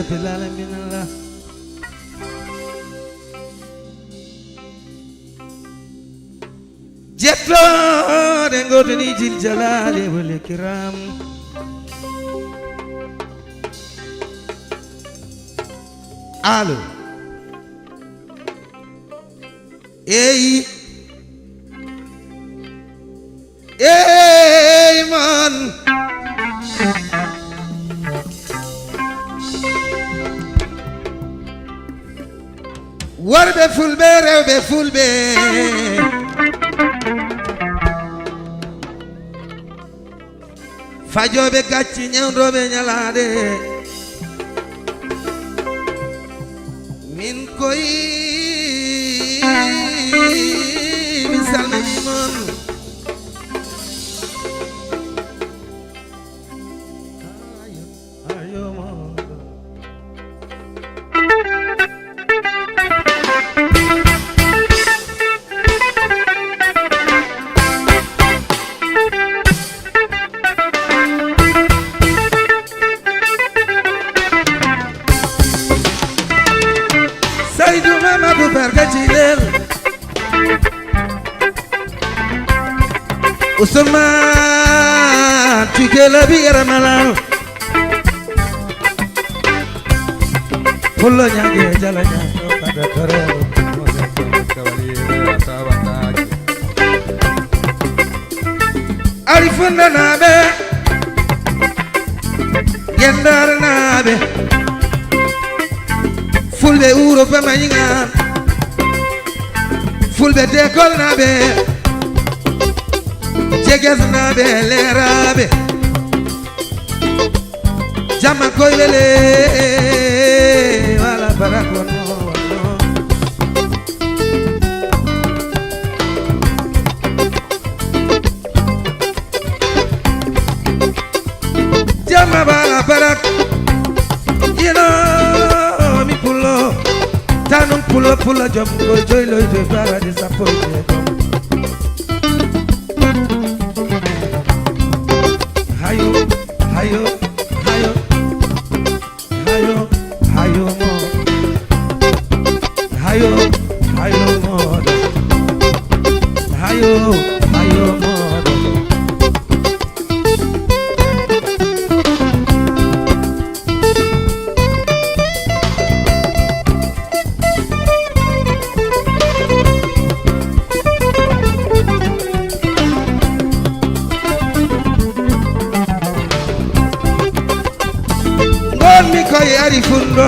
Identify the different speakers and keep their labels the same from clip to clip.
Speaker 1: rabbil alamin Allah jetto de godoni jil jalali wal ikram allo ey man warbe fulbe rewbe fulbe fajobe gacci ñewdobe ñalade min koy mi salmini mon Seydou Mamadou Berga Jilel Ousmane Tukela bi yaramalal Pullo ñange jala ñango pada torero Arifunda nabe Gendar nabe Fulbe Europe mañingan Fulbe dekol nabe Jeges nabe lerabe Jama koy wele wala barakon Jama bala barak you know mi pulo tanum pulo jom ko joy loy de para disappointed hayo hayo hayo hayo hayo mo hayo hayo mo hayo hayo mo mi koy ari fundo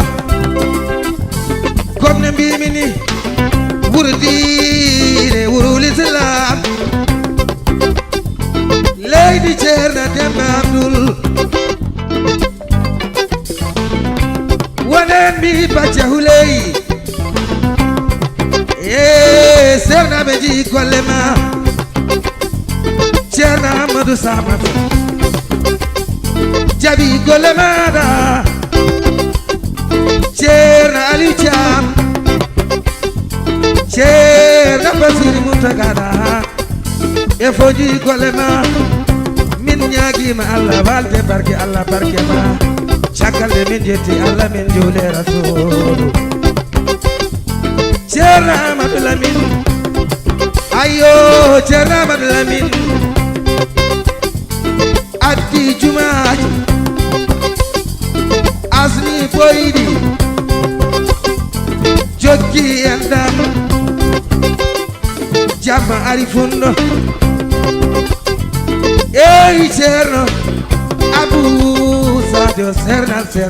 Speaker 1: comme ne mbimini wurdine wurul islam leydi ceerna Demba Abdul wonen mbi bacca huley serna ɓe ji golle ma ceerna Amadou Samata jaɓi golle maɗa Ceerno Aliou Thiam Ceerno Basiru Muntagana e foji golle ma min ñaagima Allah walde barke Allah barke ma cakkalde min jetti Allah min juule rasulu Ceerno Amadou Lamine ayo Ceerno Amadou Lamine addi jumaaji asni boydi jokki endam jamma ari fundo ey Ceerno Abou Sadio sernade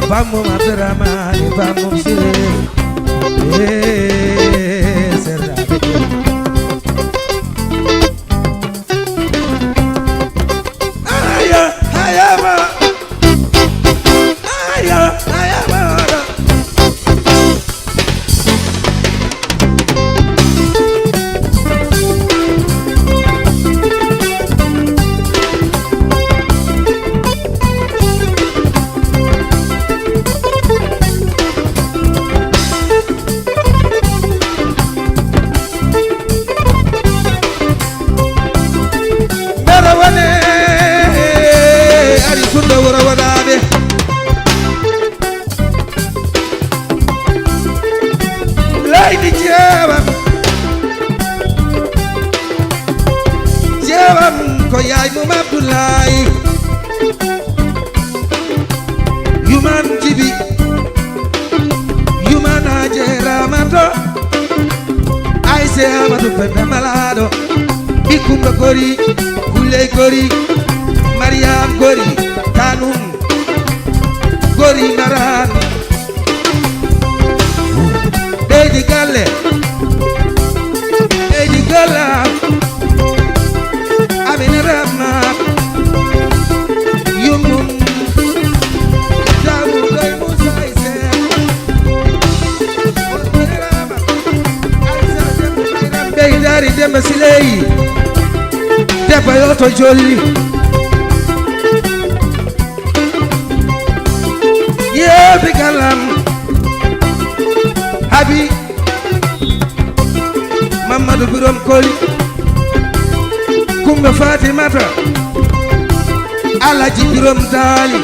Speaker 1: bammum Abdourahmane bammum Siré sernade aya hayama aya hayama gori Mariam gori Tanum gori Maran Eji Galle Eji Galla Amina Rama Yumum Jamu Doy Musa Ise Rama Beidari Demba Silei Deba Yoto Jolli Yebi Galam Habi Mamadou Birom Koli Kumba Fatimata Alaji Birom Dali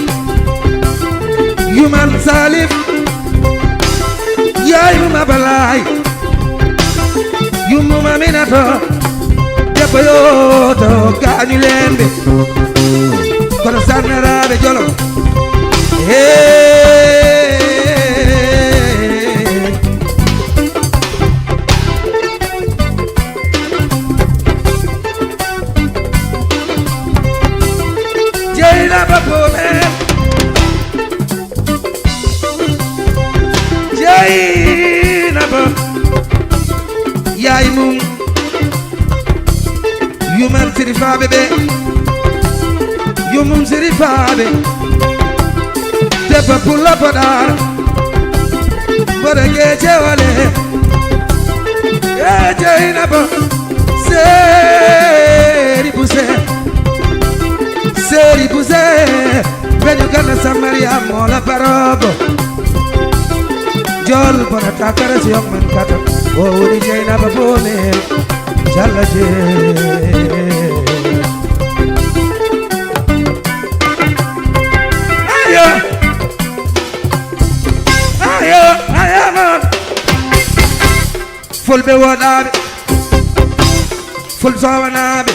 Speaker 1: Yuman Salif Yayu Mabalai Yumu Maminato Deba Yoto Ganyu Lembe Kono Sanarabe Jolo Hey Jainaba Pome Jainaba Yaay Mum Yuman Sirifabe be Yumum Sirifabe Depa Pula Padar Bodage Jewale Jainaba Seri Puse Seri Puse Benyo Gana Samaria Mola Parobo Jol Bona Takara Siyong Man Kata Oh Udi Jainaba Pome Jalaje Fulbe wadabe Ful sawanabe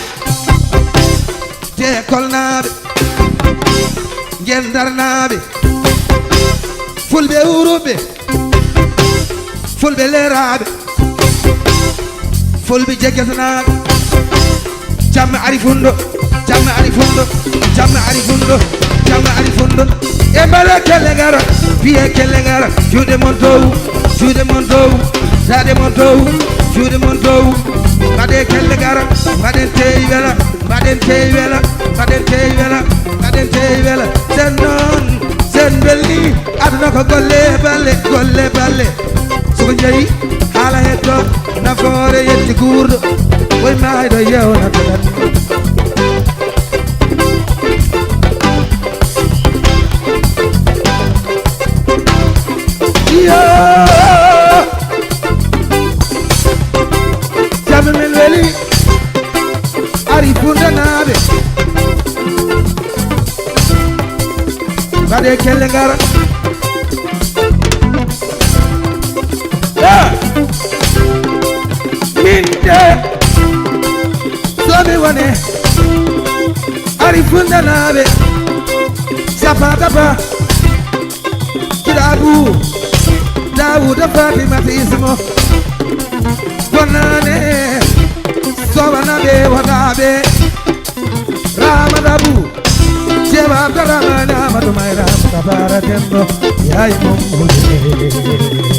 Speaker 1: Jekol nabe Gendar nabe Fulbe urube Fulbe lerabe Fulbe jekes nabe Jamma arifundo Jamma arifundo Jamma arifundo Jamma arifundo Embala kelengara Pie kelengara Jude montou Jude montou Zade montou Jude montou Made kelengara Made teyvela Made teyvela Made teyvela Made teyvela Sen non Sen belli Aduna ko golle balle Suko jeyi Hala hetto Nafoore yetti kurdo Woy maydo yewna tadan Jamme men weli Ari funda nabe Bade kelle ngara Minde Somi wane Ari funda nabe Zapata Kirabu Dawuda Fatimata ismo Bonane Sobanabe wadabe Ramadabu Jeba Abdaramana Madumaira Tabara Tembo Yai Mumbude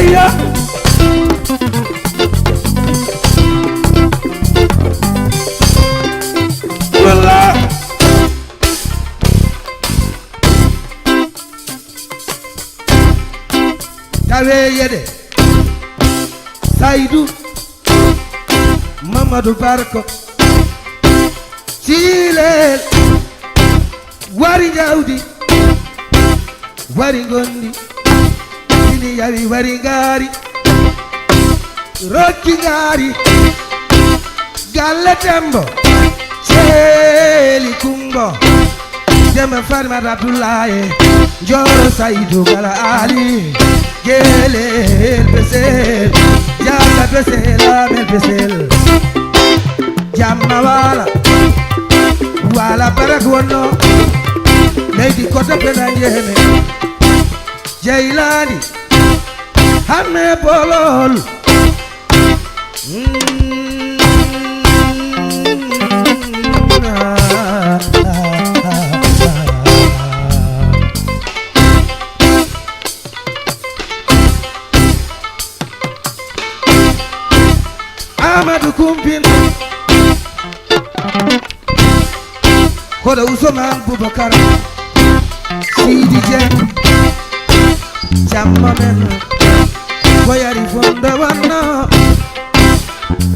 Speaker 1: Yeah. Kawe yede Saidu Mamadou Barko Chilel Wari Jaudi Wari Gondi Chili Yari Wari Gari Roki Gari Galle Tembo Cheli Kumbo Jema Farma Abdullahi Joro Saidu Gala Ali Gele el besel Jalla besel amel besel Jamma wala Wala barak wono leydi koto pena njeme Jaylani hame bolol Amadou Kumpin Koda Usman Boubacar Sidi Dieng Jamma men Koyari fonda wanna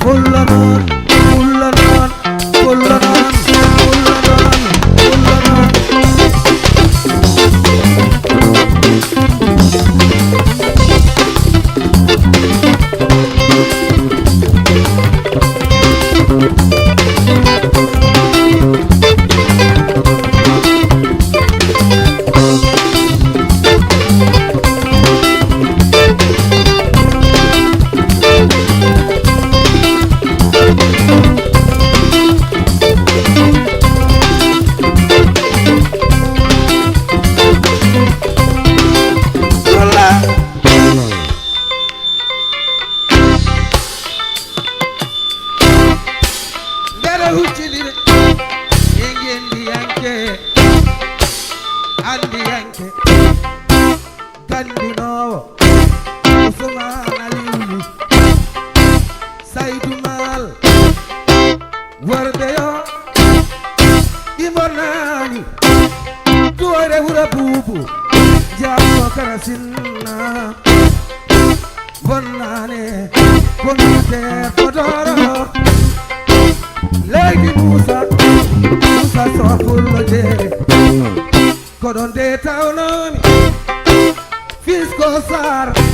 Speaker 1: Fullanon Fullanon Fullanon Fullanon Fullanon Kodon de taunomi Fisco sar